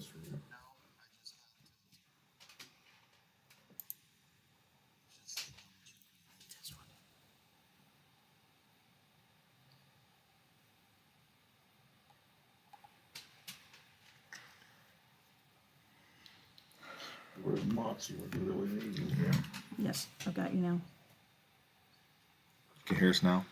this for you. Where's Moxie? What you really need? Yeah. Yes, I've got you now. You can hear us now.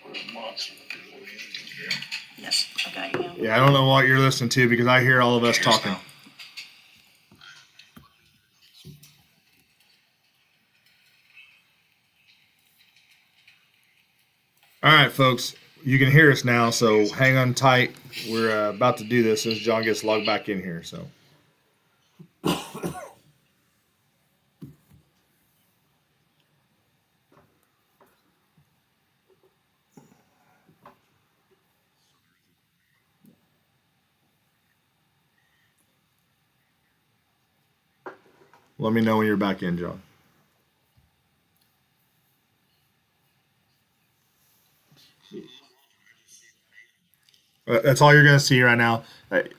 Where's Moxie? What you really need? Yeah. Yes, I've got you now. Yeah, I don't know what you're listening to because I hear all of us talking. All right, folks, you can hear us now, so hang on tight. We're about to do this as John gets logged back in here. So, let me know when you're back in, John. That's all you're going to see right now.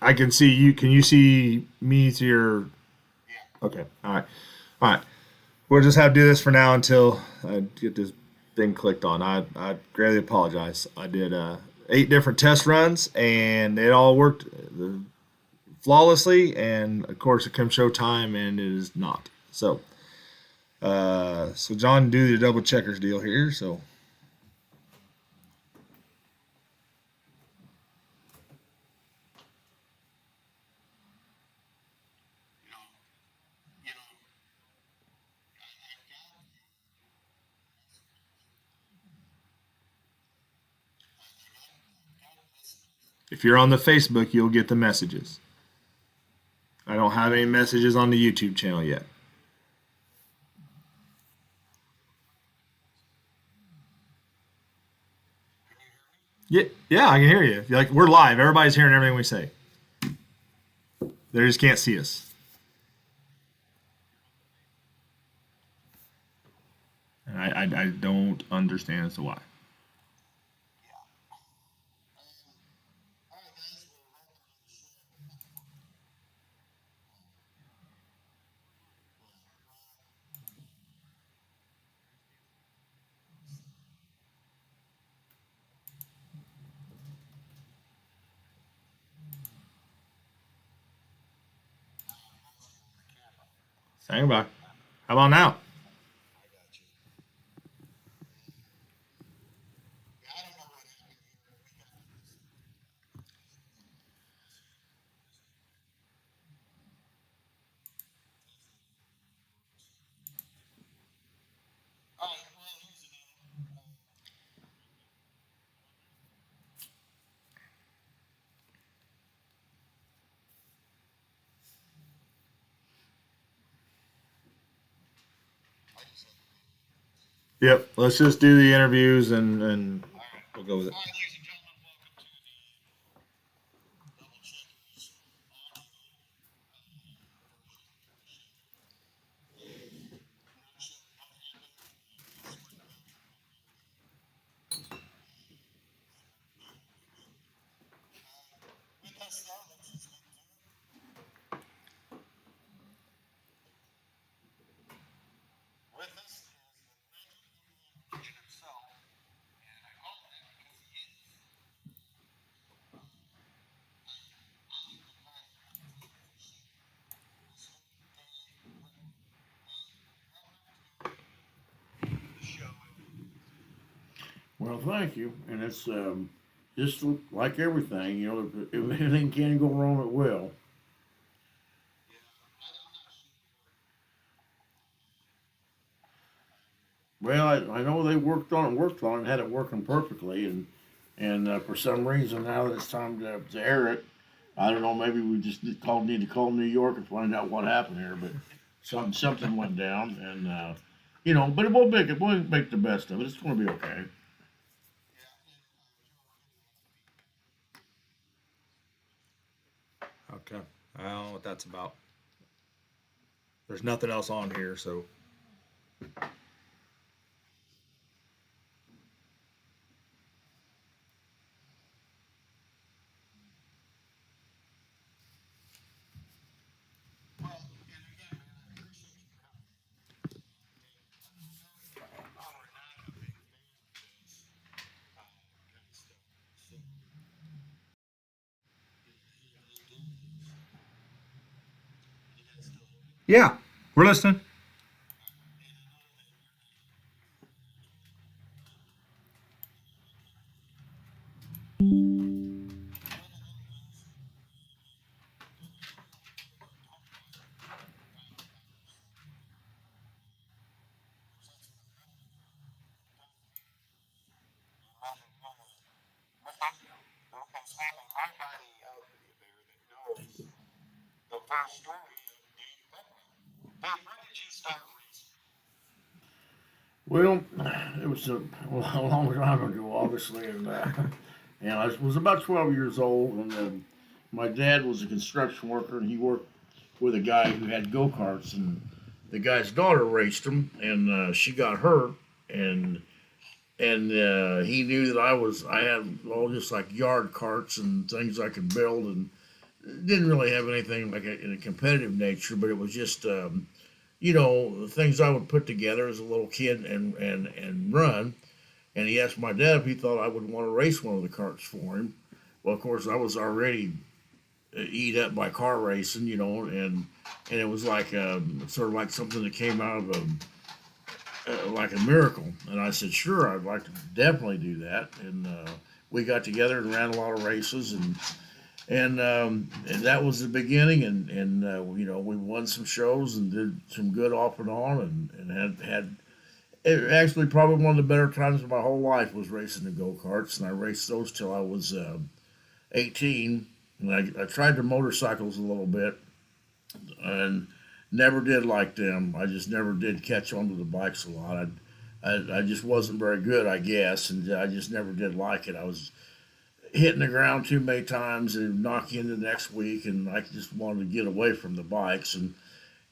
I can see you. Can you see me to your? Okay. All right. All right. We'll just have to do this for now until I get this thing clicked on. I greatly apologize. I did 8 different test runs and it all worked flawlessly. And of course, it comes show time and it is not. So, so John, do the double checkers deal here. So. If you're on the Facebook, you'll get the messages. I don't have any messages on the YouTube channel yet. Yeah, yeah, I can hear you. Like we're live. Everybody's hearing everything we say. They just can't see us. And I don't understand as to why. Stand by. How about now? Yep. Let's just do the interviews and we'll go with it. Well, thank you. And it's just like everything, if anything can go wrong, it will. Well, I know they worked on it, had it working perfectly, and for some reason now that it's time to air it, I don't know. Maybe we just need to call New York and find out what happened here. But something went down, and but we'll make it. We'll make the best of it. It's going to be okay. Okay. I don't know what that's about. There's nothing else on here, so. Yeah, we're listening. Well, it was a long time ago, obviously, and I was about 12 years old, and my dad was a construction worker, and he worked with a guy who had go karts, and the guy's daughter raced them, and she got hurt, and he knew that I had all just like yard carts and things I could build, and didn't really have anything like in a competitive nature, but it was just the things I would put together as a little kid and run. And he asked my dad if he thought I would want to race one of the carts for him. Well, of course, I was already eat up by car racing, and it was like sort of like something that came out of like a miracle. And I said, sure, I'd like to definitely do that. And we got together and ran a lot of races, and that was the beginning. And we won some shows and did some good off and on, and had it actually probably one of the better times of my whole life was racing the go karts, and I raced those till I was 18. And I tried the motorcycles a little bit, and never did like them. I just never did catch on to the bikes a lot. I just wasn't very good, I guess, and I just never did like it. I was hitting the ground too many times and knock you in the next week, and I just wanted to get away from the bikes. And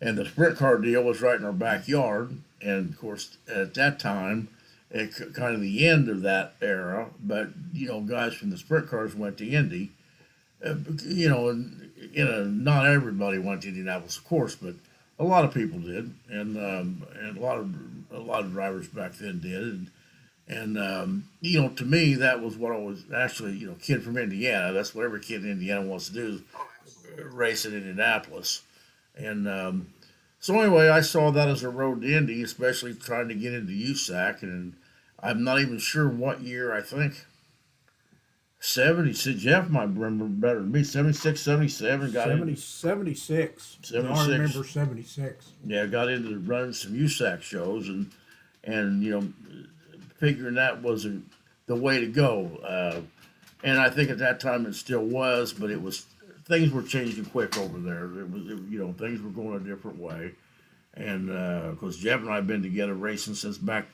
the sprint car deal was right in our backyard, and of course at that time, kind of the end of that era. But guys from the sprint cars went to Indy. Not everybody went to Indianapolis, of course, but a lot of people did, and a lot of drivers back then did, and to me that was what I was actually, kid from Indiana. That's what every kid in Indiana wants to do is race in Indianapolis, and so anyway, I saw that as a road to Indy, especially trying to get into USAC, and I'm not even sure what year. I think 70. Jeff might remember better than me. 76, 77. Got 70, in 76. I 76. remember 76. Yeah, got into running some USAC shows, and figuring that was the way to go. And I think at that time it still was, but it was things were changing quick over there. Things were going a different way, and because Jeff and I have been together racing since back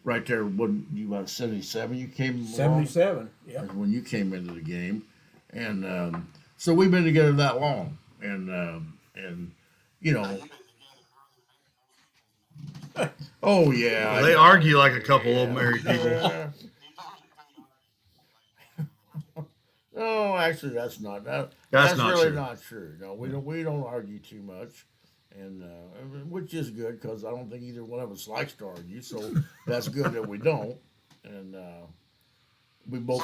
right there when you about 77 you came along. 77. Yeah. That's when you came into the game, and so we've been together that long, and you know oh yeah, Well, they argue like a couple of married people. yeah. No, actually, that's not that. That's not really true. not true. No, we don't argue too much, and which is good because I don't think either one of us likes to argue. So that's good that we don't, and we both.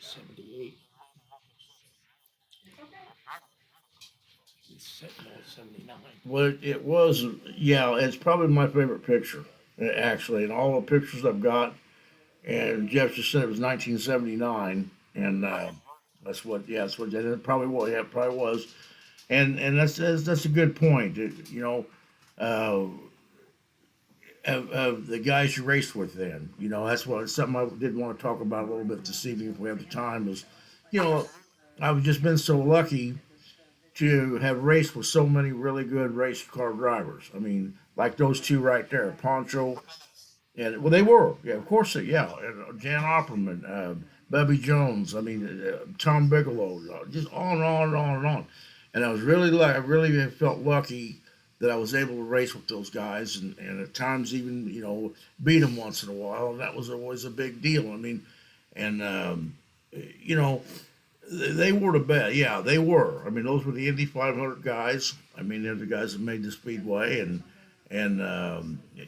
78. No, it's 79. Well, it was, yeah, it's probably my favorite picture, actually, and all the pictures I've got. And Jeff just said it was 1979, and that's what, yeah, that's what, and it probably was, yeah, it probably was. And that's a good point. Uh, of the guys you raced with then. That's what something I did want to talk about a little bit this evening if we have the time is, you know, I've just been so lucky to have raced with so many really good race car drivers. I mean, like those two right there, Poncho, and well, they were, yeah, of course, yeah, and, Jan Opperman, Bubby Jones. I mean, Tom Bigelow, just on and on and on and on. And I was really I really felt lucky that I was able to race with those guys, and at times even beat them once in a while, and that was always a big deal. I mean, and you know they were the best. Yeah, they were. I mean, those were the Indy 500 guys. I mean, they're the guys that made the speedway, and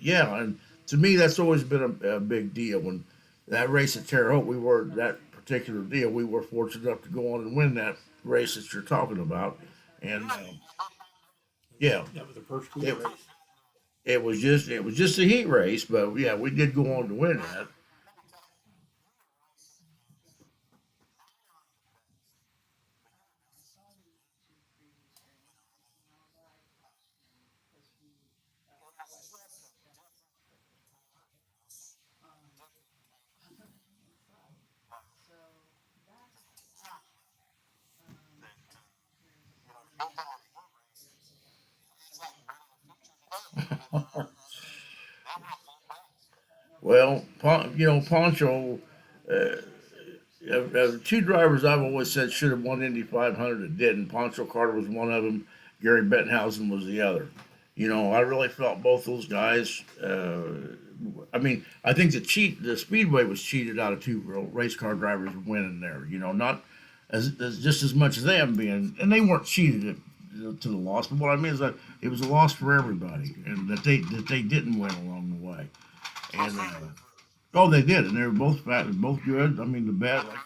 yeah, and to me, that's always been a big deal. When that race at Terre Haute, we were that particular deal. We were fortunate enough to go on and win that race that you're talking about, and yeah, That was the first two it, race. it was just a heat race, but yeah, we did go on to win that. Well, Poncho. Uh, two drivers I've always said should have won Indy 500 that didn't. Poncho Carter was one of them. Gary Bettenhausen was the other. I really felt both those guys. I mean, I think the speedway was cheated out of two real race car drivers winning there. Not as just as much as them being, and they weren't cheated to the loss. But what I mean is that it was a loss for everybody, and that they didn't win along the way. And oh, they did, and they were both fat, both good. I mean, the bad, like,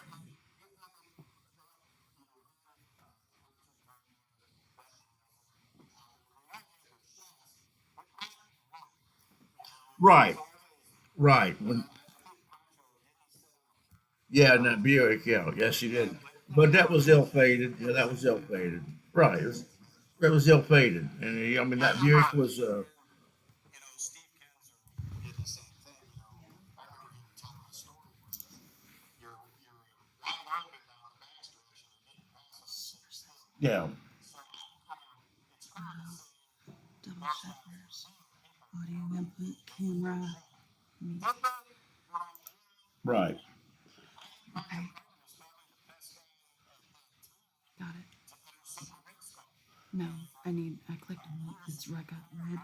right, right. Yeah, and that Buick, yeah, yes, he did. But that was ill fated. Yeah, that was ill fated. Right, it was ill fated, and I mean that Buick was. Yeah, Double checkers, audio input, camera. right. Okay, got it. No, I clicked on it. It's right got red.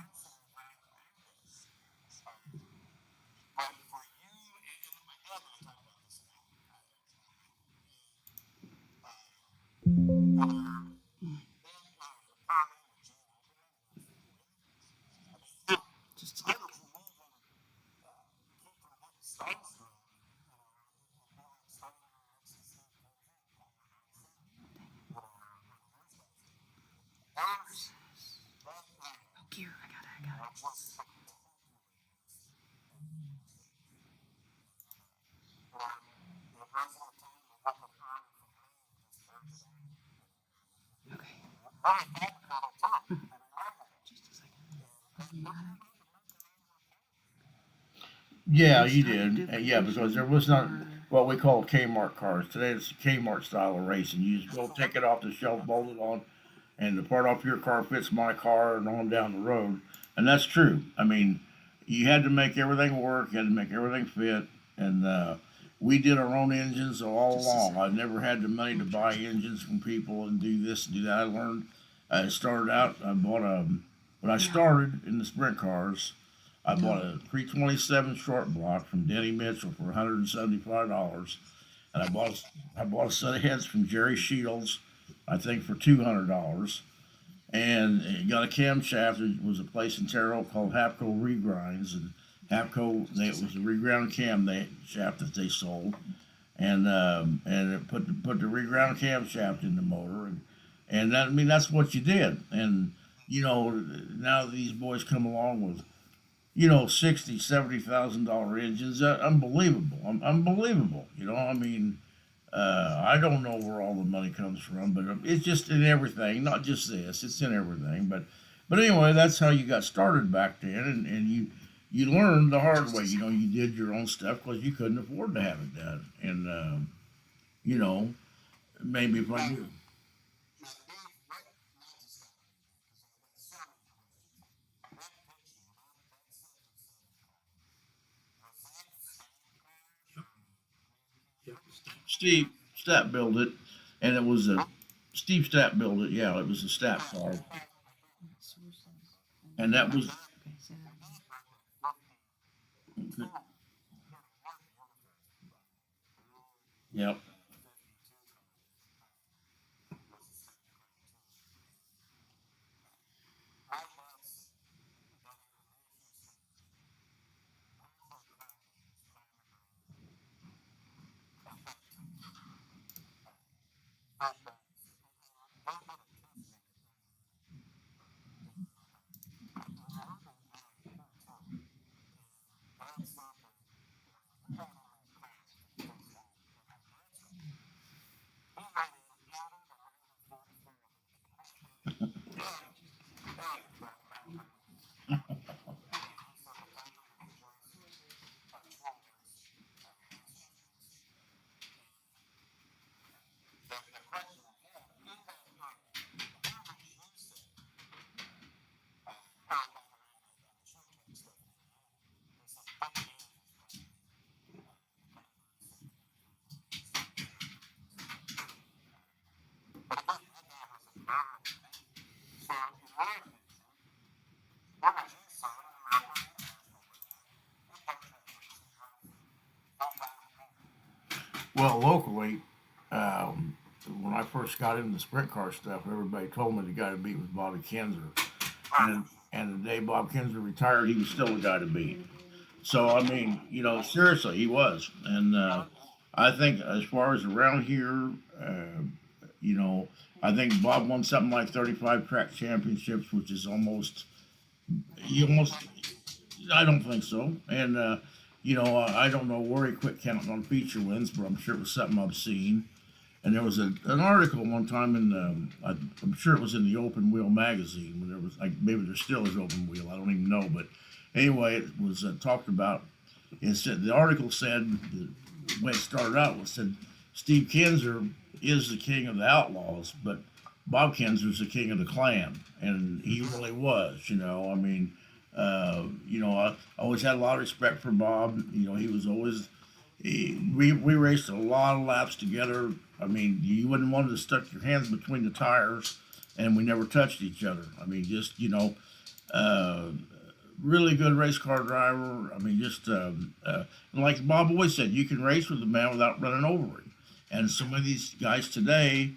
Just a second. Oh, gear. I got it. Okay, just a second. Automatic. Yeah, They you started did. Yeah, because there was not or what we call Kmart cars. Today it's Kmart style of racing. You just go take it off the shelf, bolt it on, and the part off your car fits my car and on down the road. And that's true. I mean, you had to make everything work, you had to make everything fit, and we did our own engines all just a along. I second. never had the money to buy engines from people and do this and do that. I learned. I started out. I bought a when I Yeah. started in the sprint cars. I bought No. a 327 short block from Denny Mitchell for $175, and I bought a set of heads from Jerry Shields, I think for $200, and it got a camshaft. It was a place in Terre Haute called Hapco Regrinds, and it was a reground cam shaft that they sold, and it put the reground camshaft in the motor, and that, I mean, that's what you did. And you know, now these boys come along with, you know, 60, $70,000 engines. Unbelievable, unbelievable. You know, I mean, I don't know where all the money comes from, but it's just in everything, not just this. It's in everything. But anyway, that's how you got started back then, and you learned the hard way. You know, you did your own stuff because you couldn't afford to have it done, and you know, maybe if I knew. Steve Stapp built it, and it was a Steve Stapp built it. Yeah, it was a Stapp car, Sources. and that was Okay, say that again. yep. Well, locally, um, when I first got into the sprint car stuff, everybody told me the guy to beat was Bobby Kinzer, and the day Bob Kinzer retired, he was still the guy to beat. So I mean, you know, seriously, he was, and I think as far as around here, you know, I think Bob won something like 35 track championships, which is almost, he almost, I don't think so, and you know, I don't know where he quit counting on feature wins, but I'm sure it was something I've seen. And there was an article one time in, I'm sure it was in the Open Wheel magazine, when there was, like, maybe there still is Open Wheel, I don't even know, but anyway, it was talked about. It said the article said the way it started out was said Steve Kinzer is the king of the Outlaws, but Bob Kinzer's the king of the Clan, and he really was. You know, I mean, you know, I always had a lot of respect for Bob. You know, he was always we raced a lot of laps together. I mean, you wouldn't want to stuck your hands between the tires, and we never touched each other. I mean, just you know, uh, really good race car driver. I mean, just and like Bob always said, you can race with a man without running over him. And some of these guys today,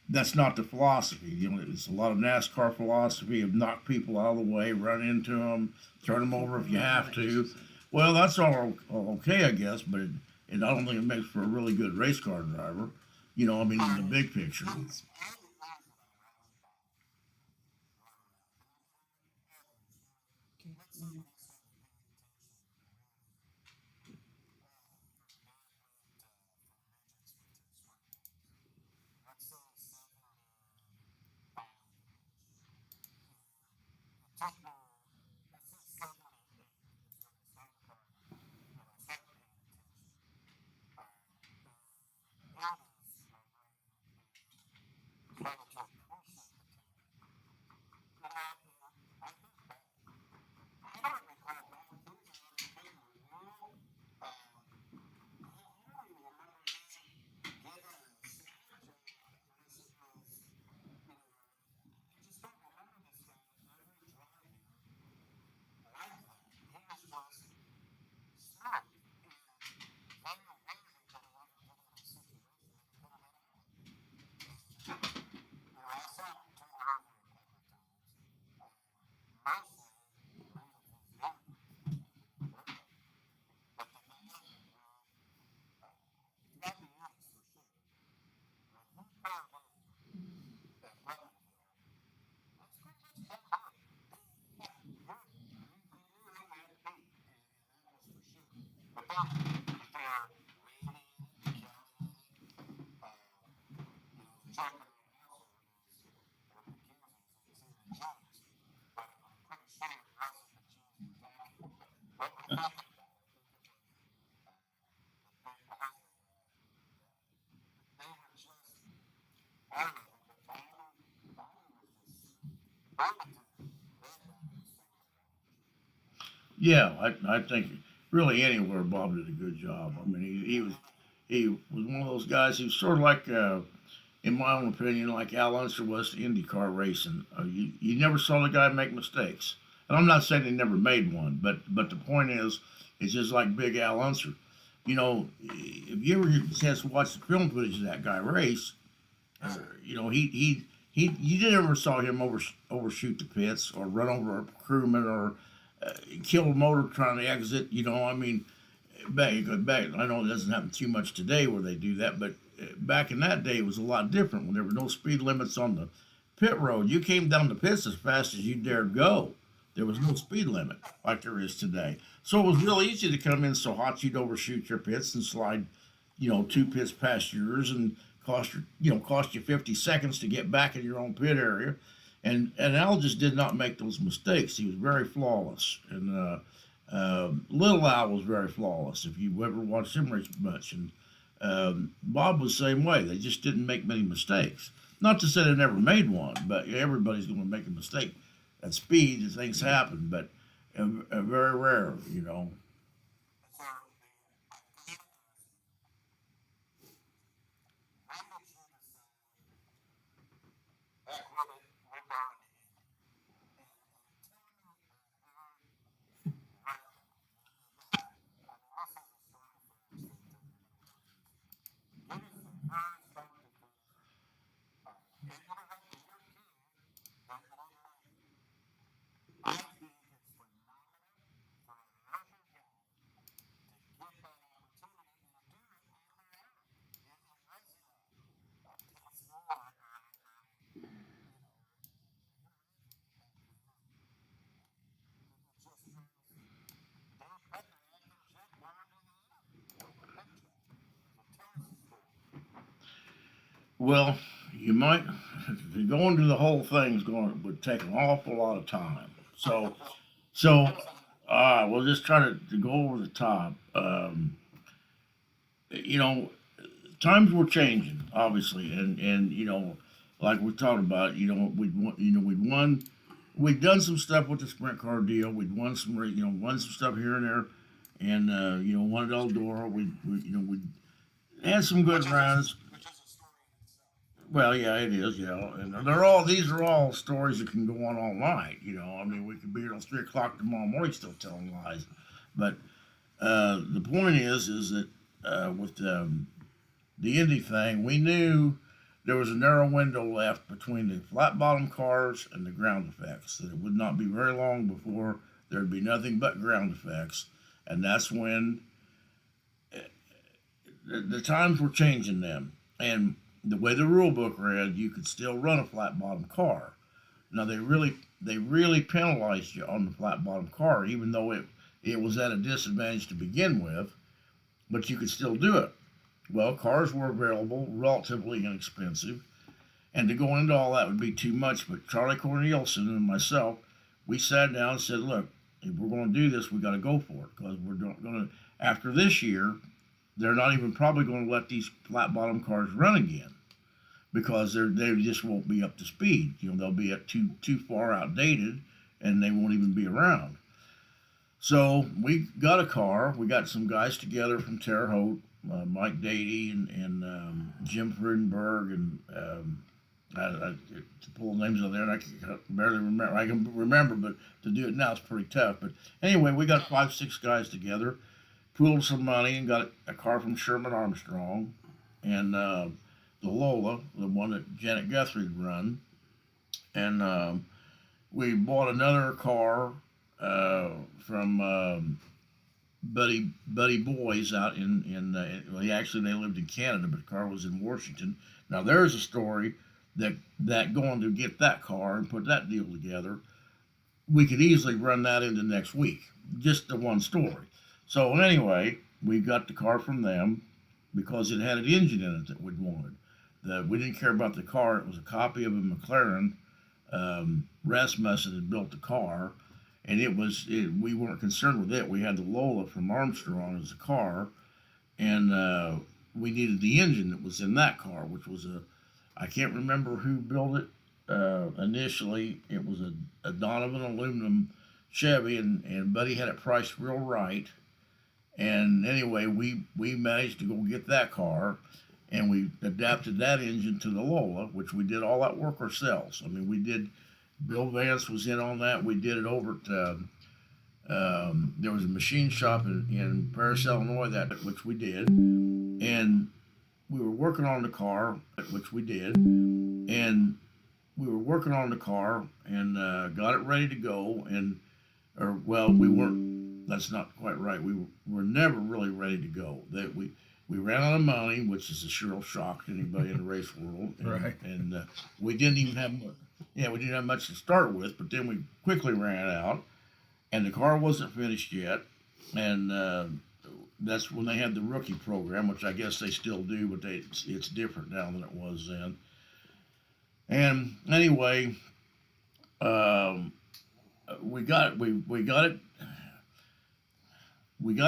that's not the philosophy. You know, it's a lot of NASCAR philosophy of knock people out of the way, run into them, turn them over if you have to. Well, that's all okay, I guess, but I don't think it makes for a really good race car driver. You know, I mean, in the big picture. Okay. Mhm. Yeah, I think really anywhere Bob did a good job. I mean, he was one of those guys who's sort of like, in my own opinion, like Al Unser was to IndyCar racing. You never saw the guy make mistakes, and I'm not saying he never made one, but the point is, it's just like Big Al Unser. You know, if you ever get a chance to watch the film footage of that guy race, you know, you didn't ever saw him overshoot the pits or run over a crewman or kill a motor trying to exit. You know, I mean, back. I know it doesn't happen too much today where they do that, but back in that day, it was a lot different when there were no speed limits on the pit road. You came down the pits as fast as you dared go. There was no speed limit like there is today. So it was real easy to come in so hot you'd overshoot your pits and slide, you know, two pits past yours and cost you 50 seconds to get back in your own pit area. And Al just did not make those mistakes. He was very flawless. And Little Al was very flawless. If you ever watched him race much, and Bob was the same way. They just didn't make many mistakes. Not to say they never made one, but everybody's going to make a mistake at speed. Things happen, but very rare, you know. Well, you might to go into the whole thing is going would take an awful lot of time. So we'll just try to go over the top. You know, times were changing, obviously, and you know, like we talked about, we'd done some stuff with the sprint car deal. We'd won some stuff here and there, and won at Eldora. We had some good runs. Well, yeah, it is. Yeah, and these are all stories that can go on all night. You know, I mean, we could be here till 3 o'clock tomorrow morning still telling lies. But the point is that with the Indy thing, we knew there was a narrow window left between the flat bottom cars and the ground effects. That it would not be very long before there'd be nothing but ground effects, and that's when the times were changing them. And the way the rule book read, you could still run a flat bottom car. Now they really penalized you on the flat bottom car, even though it was at a disadvantage to begin with, but you could still do it. Well, cars were available, relatively inexpensive, and to go into all that would be too much. But Charlie Cornelison and myself, we sat down and said, look, if we're going to do this, we got to go for it because we're going to. After this year, they're not even probably going to let these flat bottom cars run again because they just won't be up to speed. You know, they'll be too far outdated, and they won't even be around. So we got a car. We got some guys together from Terre Haute, Mike Dady and Jim Friedenberg, and to pull names out there, and I can barely remember. I can remember, but to do it now is pretty tough. But anyway, we got 5, 6 guys together, pooled some money, and got a car from Sherman Armstrong, and the Lola, the one that Janet Guthrie had run, and we bought another car from Buddy Boys out well, they lived in Canada, but the car was in Washington. Now there's a story that going to get that car and put that deal together, we could easily run that into next week. Just the one story. So anyway, we got the car from them because it had an engine in it that we'd wanted. We didn't care about the car. It was a copy of a McLaren. Rasmussen had built the car, and we weren't concerned with it. We had the Lola from Armstrong as a car, and we needed the engine that was in that car, which was I can't remember who built it. initially it was a Donovan aluminum Chevy, and Buddy had it priced real right. And anyway, we managed to go get that car, and we adapted that engine to the Lola, which we did all that work ourselves. I mean, we did. Bill Vance was in on that. We did it over at. There was a machine shop in Paris, Illinois, which we did, and we were working on the car, which we did, and we were working on the car and got it ready to go, or well, we weren't. That's not quite right. We were never really ready to go. That we ran out of money, which is a sure shock to anybody in the race world, and, Right. And we didn't even have we didn't have much to start with, but then we quickly ran out, and the car wasn't finished yet, and that's when they had the rookie program, which I guess they still do, but it's different now than it was then. And anyway, we got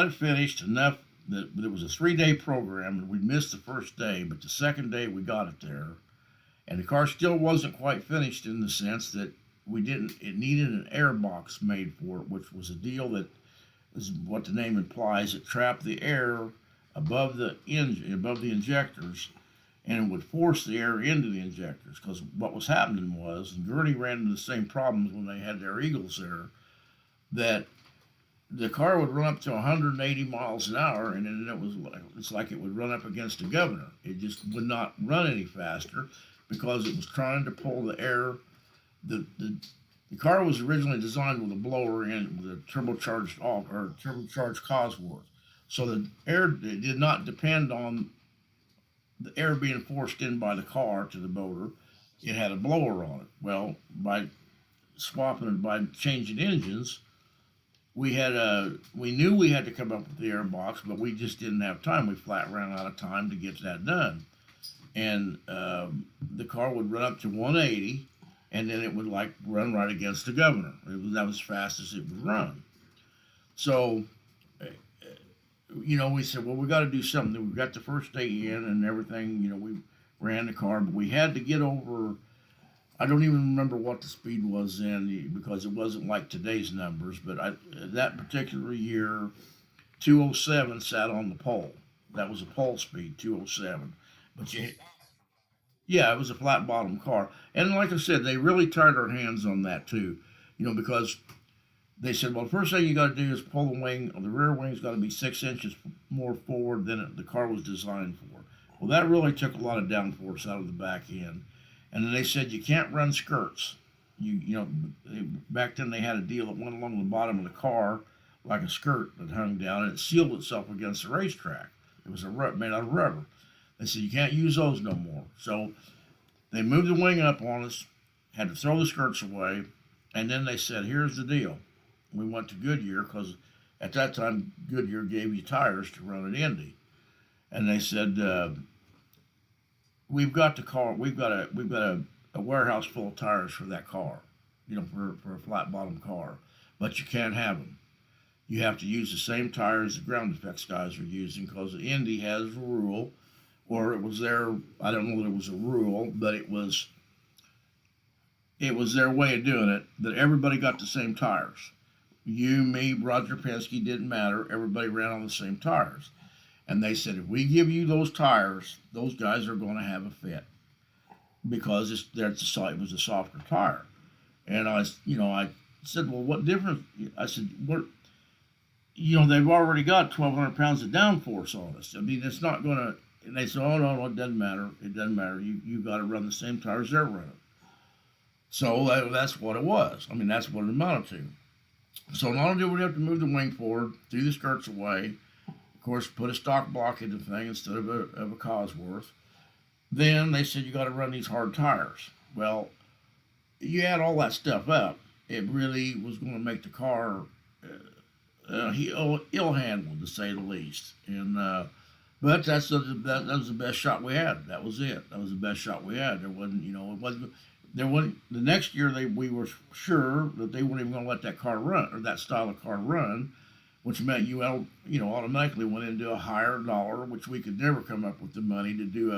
it finished enough that it was a 3-day program, and we missed the first day, but the second day we got it there, and the car still wasn't quite finished in the sense that it needed an air box made for it, which was a deal that is what the name implies. It trapped the air above the engine, above the injectors, and it would force the air into the injectors. Because what was happening was, and Gurney ran into the same problems when they had their Eagles there, that the car would run up to 180 miles an hour, and then it's like it would run up against a governor. It just would not run any faster because it was trying to pull the air. The car was originally designed with a blower in with a turbocharged Cosworth, so the air did not depend on the air being forced in by the car to the motor. It had a blower on it. Well, by changing engines, we knew we had to come up with the air box, but we just didn't have time. We flat ran out of time to get that done, and the car would run up to 180. And then it would run right against the governor. That was as fast as it would run. So, we said, well, we got to do something. We got the first day in and everything. We ran the car, but we had to get over. I don't even remember what the speed was then because it wasn't like today's numbers. But that particular year, 207 sat on the pole. That was a pole speed, 207. But yeah, it was a flat bottom car. And like I said, they really tied our hands on that too. Because they said, well, the first thing you got to do is pull the wing. The rear wing's got to be 6 inches more forward than the car was designed for. Well, that really took a lot of downforce out of the back end. And then they said you can't run skirts. Back then they had a deal that went along the bottom of the car like a skirt that hung down, and it sealed itself against the racetrack. It was made out of rubber. They said, you can't use those no more. So they moved the wing up on us, had to throw the skirts away, and then they said, here's the deal. We went to Goodyear because at that time, Goodyear gave you tires to run at Indy. And they said, we've got a warehouse full of tires for that car, for a flat bottom car, but you can't have them. You have to use the same tires the ground effects guys are using because Indy has a rule. Or it was I don't know that it was a rule, but it was their way of doing it, that everybody got the same tires. You, me, Roger Penske, didn't matter. Everybody ran on the same tires. And they said, if we give you those tires, those guys are going to have a fit. Because it was a softer tire. And I said, well, what difference? I said, they've already got 1,200 pounds of downforce on us. I mean, it's not going to. And they said, oh, no, it doesn't matter. It doesn't matter. You got to run the same tires they're running. So that's what it was. I mean, that's what it amounted to. So not only did we have to move the wing forward, threw the skirts away, of course, put a stock block in the thing instead of a Cosworth. Then they said, you got to run these hard tires. Well, you add all that stuff up, it really was going to make the car ill-handled, to say the least. And but that was the best shot we had. That was it. That was the best shot we had. There wasn't. The next year we were sure that they weren't even going to let that car run, or that style of car run, which meant you automatically went into a higher dollar, which we could never come up with the money to do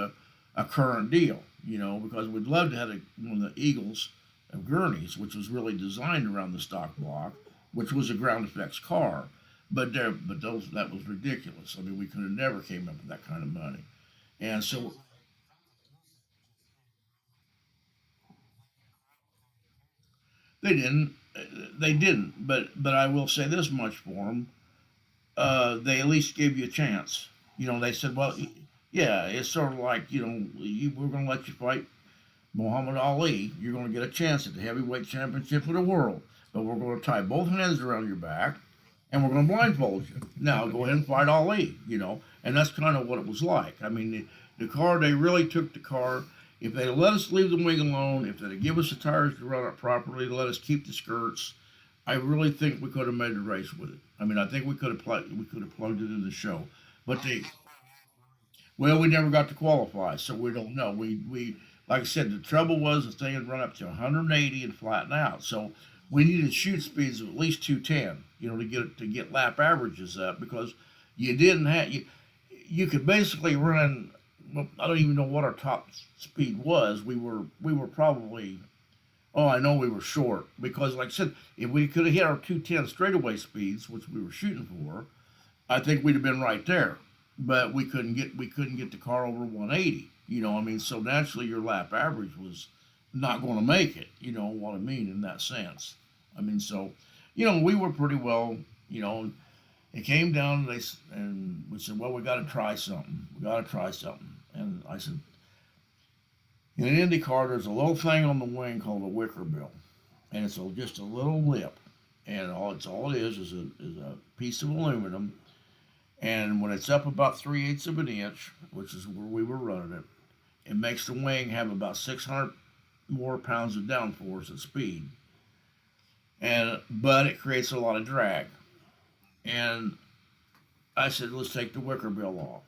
a current deal. you know, because we'd love to have one of the Eagles of Gurney's, which was really designed around the stock block, which was a ground effects car. But that was ridiculous. I mean, we could have never came up with that kind of money. And so they didn't. They didn't. But I will say this much for them: they at least gave you a chance. You know, they said, well, yeah, it's sort of like, you know, we're going to let you fight Muhammad Ali. You're going to get a chance at the heavyweight championship of the world, but we're going to tie both hands around your back, and we're going to blindfold you. Now go ahead and fight Ali. You know, and that's kind of what it was like. I mean, the car, they really took the car. If they let us leave the wing alone, if they'd give us the tires to run it properly, let us keep the skirts, I really think we could have made a race with it. I mean, I think we could have plugged it in the show, but well, we never got to qualify, so we don't know. We like I said, the trouble was the thing had run up to 180 and flatten out, so we needed shoot speeds of at least 210, you know, to get lap averages up because you didn't have you could basically run. Well, I don't even know what our top speed was. We were probably. Oh, I know we were short because, like I said, if we could have hit our 210 straightaway speeds, which we were shooting for, I think we'd have been right there. But we couldn't get the car over 180. You know, I mean, so naturally your lap average was not going to make it. You know what I mean in that sense. I mean, so you know we were pretty well. You know, it came down. And we said, well, we got to try something. We got to try something. And I said, in an Indy car, there's a little thing on the wing called a wicker bill, and it's just a little lip, and all it is a piece of aluminum, and when it's up about 3/8 of an inch, which is where we were running it, it makes the wing have about 600 more pounds of downforce at speed, but it creates a lot of drag, and I said, let's take the wicker bill off,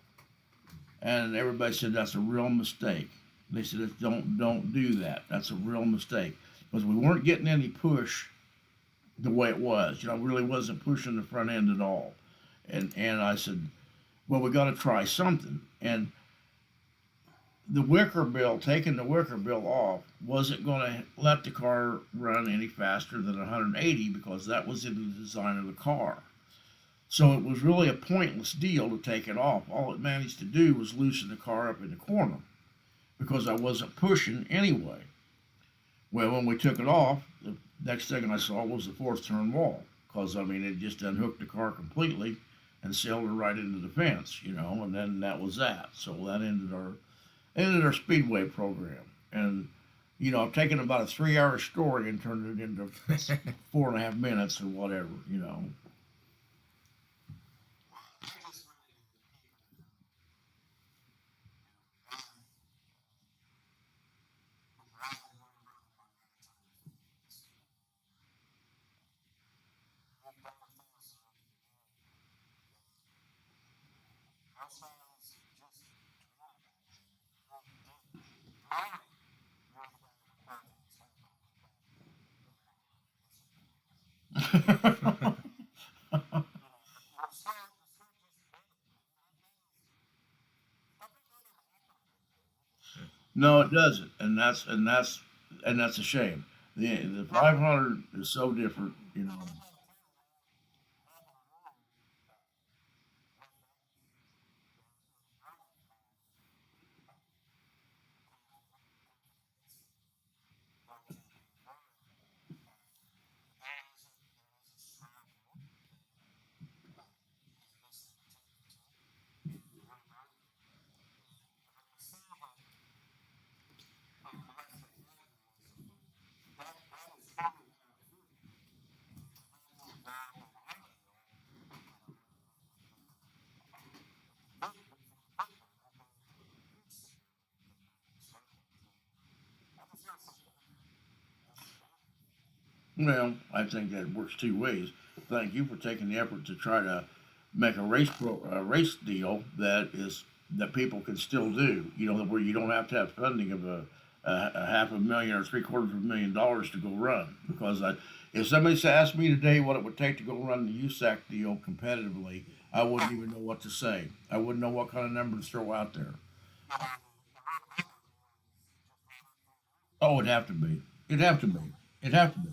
and everybody said that's a real mistake. They said, don't do that. That's a real mistake because we weren't getting any push the way it was. You know, really wasn't pushing the front end at all. And I said, well, we got to try something. And taking the wicker bill off, wasn't going to let the car run any faster than 180 because that was in the design of the car. So it was really a pointless deal to take it off. All it managed to do was loosen the car up in the corner because I wasn't pushing anyway. Well, when we took it off, the next thing I saw was the fourth turn wall because, I mean, it just unhooked the car completely and sailed her right into the fence, you know, and then that was that. So that ended our speedway program. And, you know, I've taken about a 3-hour story and turned it into 4.5 minutes or whatever, you know. No, it doesn't, and that's a shame. The 500 is so different, you know. Well, I think that works two ways. Thank you for taking the effort to try to make a race deal that people can still do. You know, where you don't have to have funding of a half a million or $750,000 to go run. Because if somebody asked me today what it would take to go run the USAC deal competitively, I wouldn't even know what to say. I wouldn't know what kind of number to throw out there. Oh, it'd have to be. It'd have to be. It'd have to be.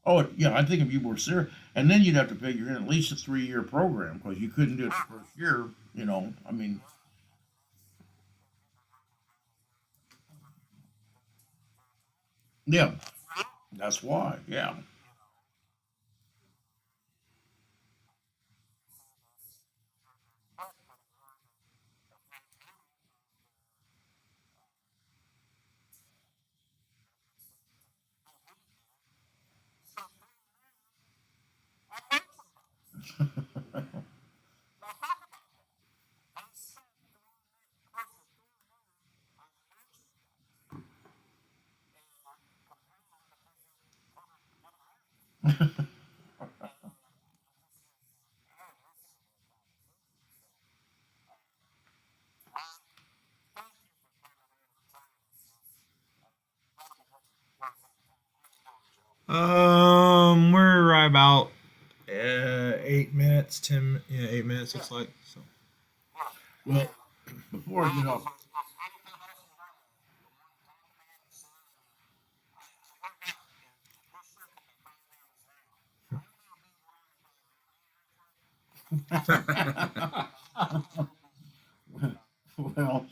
Oh, yeah. I think if you were serious, and then you'd have to figure in at least a 3-year program because you couldn't do it the first year. You know, I mean, yeah, that's why. Yeah. We're right about 8 minutes, 10, yeah, 8 minutes looks like. So. Well, before I get off, well,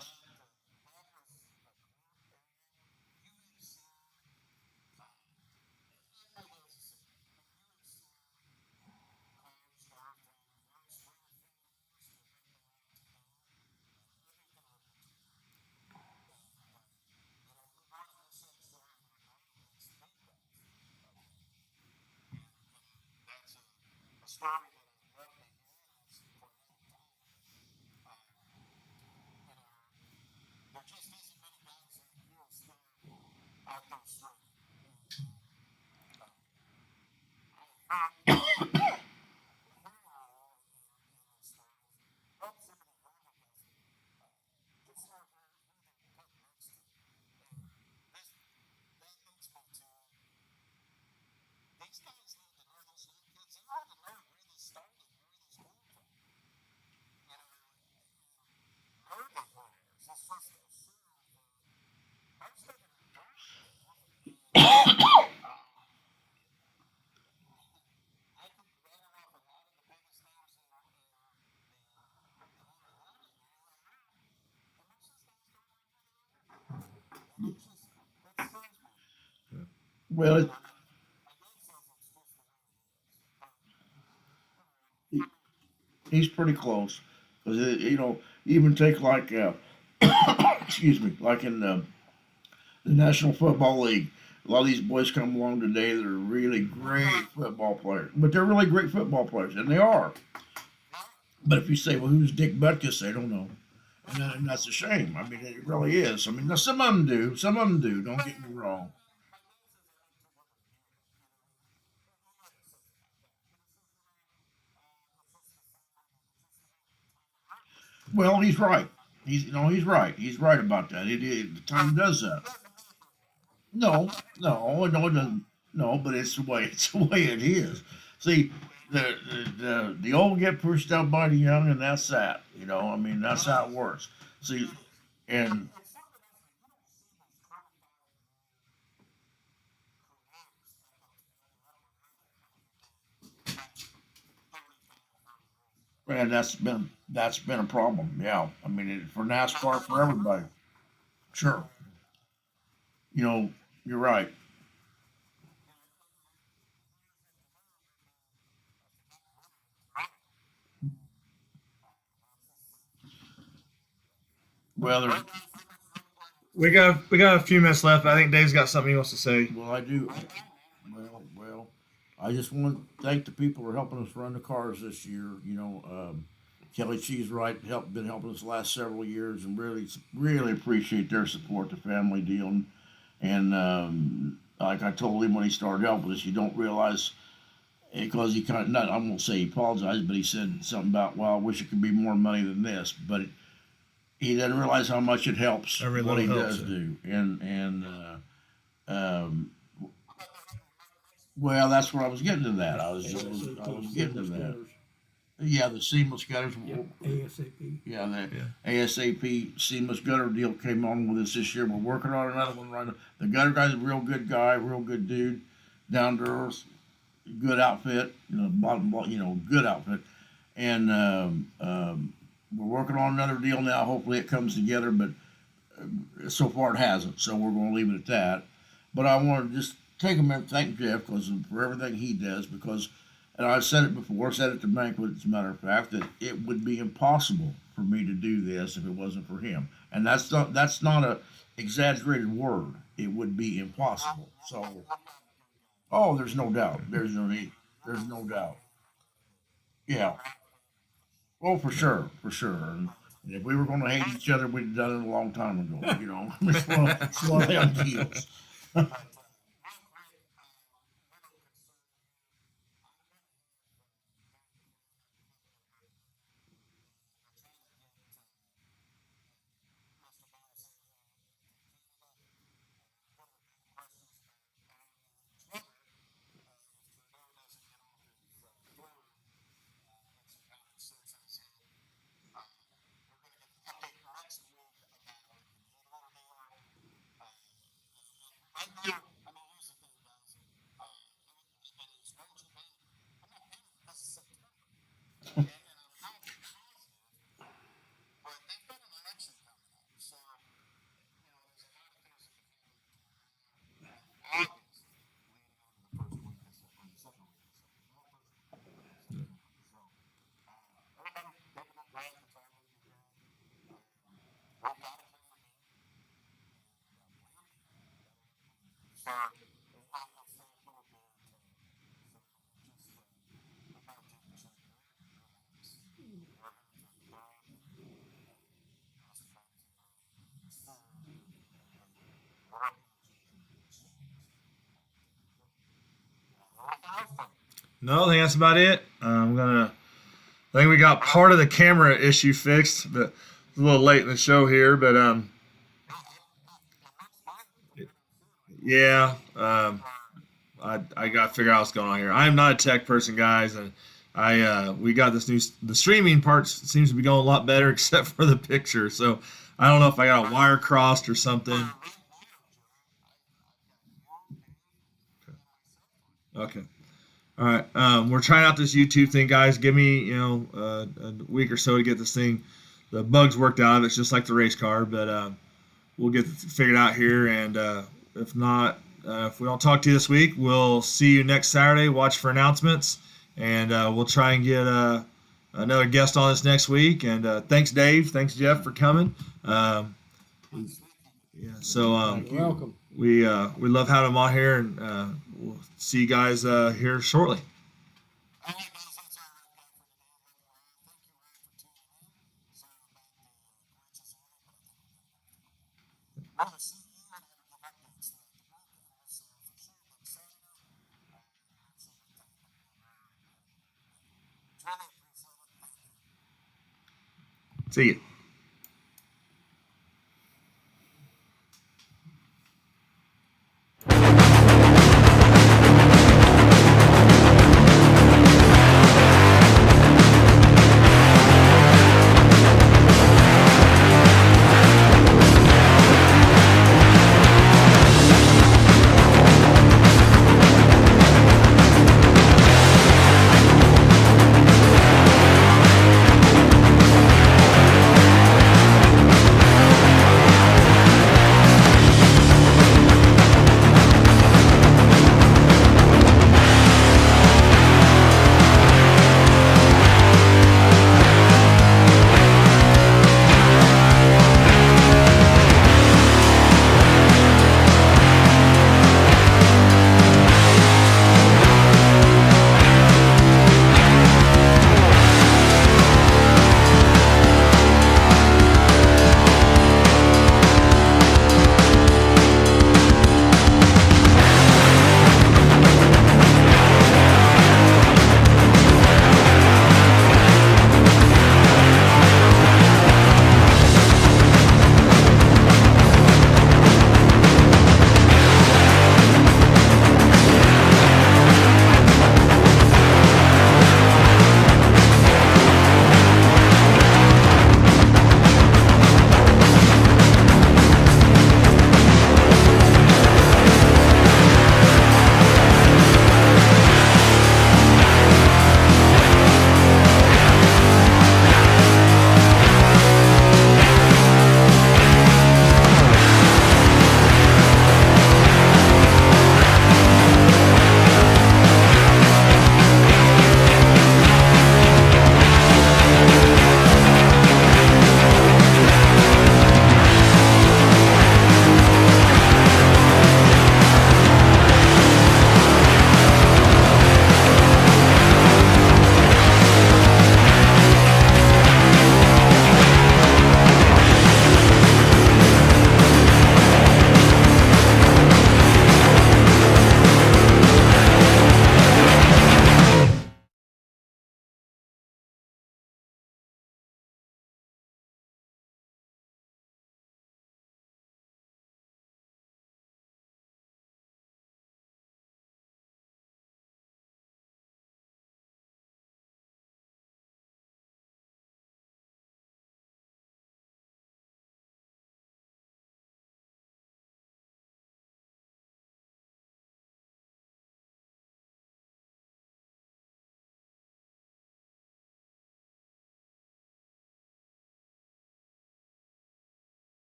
well, he's pretty close. 'Cause you know, even take like, excuse me, like in the National Football League. A lot of these boys come along today that are really great football players, but they're really great football players, and they are. But if you say, "Well, who's Dick Butkus?" They don't know, and that's a shame. I mean, it really is. I mean, now some of them do. Some of them do. Don't get me wrong. Well, he's right. He's right. He's right about that. The time does that. No, no, it doesn't. No, but it's the way it's the way it is. See, the old get pushed out by the young, and that's that. You know, I mean, that's how it works. See, and that's been a problem. Yeah, I mean, for NASCAR, for everybody. Sure, you know, you're right. Well, there's We got a few minutes left. I think Dave's got something he wants to say. well, I do. Well, I just want to thank the people who are helping us run the cars this year. You know, Kelly Cheese been helping us the last several years, and really appreciate their support, the family deal, and like I told him when he started helping us, you don't realize because he kind of not I won't say he apologized, but he said something about, well, I wish it could be more money than this, but he doesn't realize how much it helps Every what he little does helps. do, and well, that's where I was getting to that. I was getting to that. Yeah, the seamless gutters. Yeah, ASAP. Yeah, the Yeah. ASAP seamless gutter deal came on with us this year. We're working on another one right now. The gutter guy's a real good guy, real good dude, down to earth, good outfit. Good outfit. And we're working on another deal now. Hopefully it comes together, but so far it hasn't. So we're going to leave it at that. But I want to just take a minute and thank Jeff for everything he does because, and I've said it before, said it to banquet, as a matter of fact, that it would be impossible for me to do this if it wasn't for him. And that's not a exaggerated word. It would be impossible. So, oh, there's no doubt. There's no doubt. Yeah. Oh, for sure. And if we were going to hate each other, we'd have done it a long time ago. Slow down heels. No, I think that's about it. I think we got part of the camera issue fixed, but it's a little late in the show here. But yeah, I got to figure out what's going on here. I am not a tech person, guys, and we got this new the streaming part seems to be going a lot better, except for the picture. So I don't know if I got a wire crossed or something. Okay. All right. We're trying out this YouTube thing, guys. Give me, a week or so to get this thing, the bugs worked out. It's just like the race car, but we'll get it figured out here. And if not, if we don't talk to you this week, we'll see you next Saturday. Watch for announcements, and we'll try and get another guest on this next week. And thanks, Dave. Thanks, Jeff, for coming. Yeah. So You're welcome. we love having him on here, and we'll see you guys here shortly. See you.